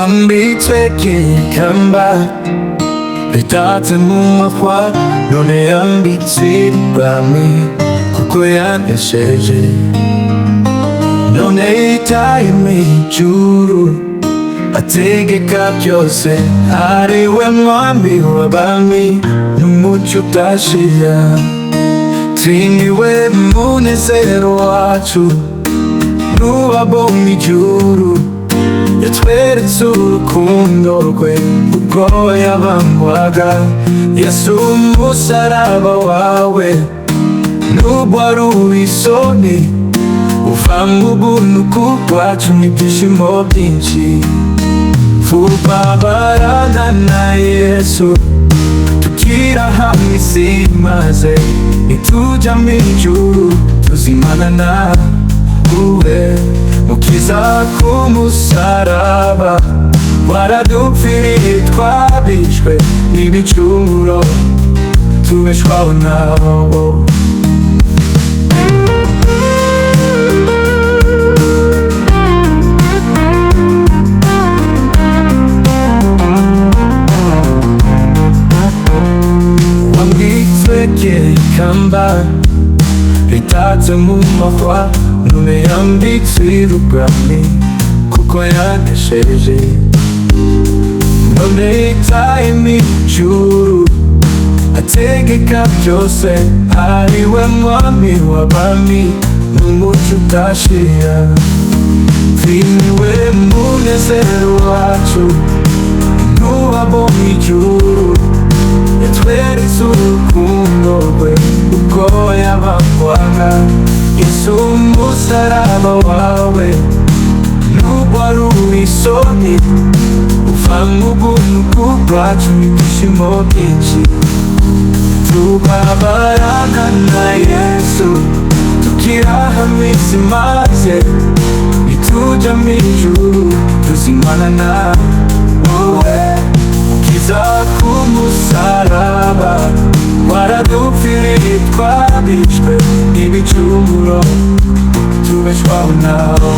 wambitswe ikamba ritatse mu mahwa, none yambitse ibwami kuko yanesheje. None yitaye mw'ijuru ategeka byose, ariwe mwami w'abami n'umucyo udashira. Niwe munezero wacu, n'uwabo mw'ijuru yatweretse urukundo rwe ubwo yabambwaga. Yesu umusaraba wawe nubwo ari uw'isoni, uvanga ubuntu bwacu n'ibyishimo byinshi. Tubabarana na Yesu tukira hamwe isi, maze nitujya mw'ijuru tuzimana nawe. Mukiza k'umusaraba waradupfiriye, twabishwe n'ibicumuro tubeshwaho nawo. Wambitswe ikamba ritatse mu mahwa, none yambitswe ubwami kuko yanesheje. None yitaye mw'ijuru ategeka byose, ariwe mwami w'abami n'umucyo udashira. Niwe munezero wacu, n'uwabo mw'ijuru yatweretse urukundo rwe ubwo yabambwaga. Yesu umusaraba wawe nubwo ari uw'isoni, uvanga ubuntu bwacu n'ibyishimo byinshi. Tubabarana na Yesu tukira hamwe isi, maze nitujya mw'ijuru tuzimana nawe. Mukiza k'umusaraba waradupfiriye, twabishwe n'ibicumuro tubeshwaho nawo.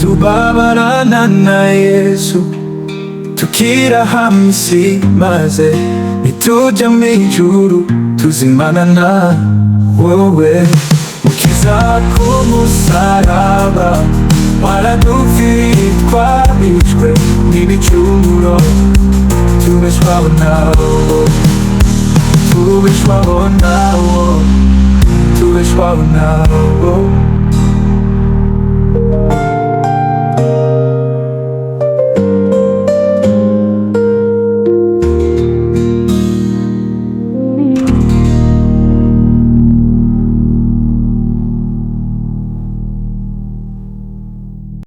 Tubabarana na Yesu tukira hamwe isi, maze nitujya mw'ijuru tuzimana nawe. Mukiza k'umusaraba waradupfiriye, twabishwe n'ibicumuro tubeshwaho nawo. Tubeshwaho nawo, tubeshwaho nawo.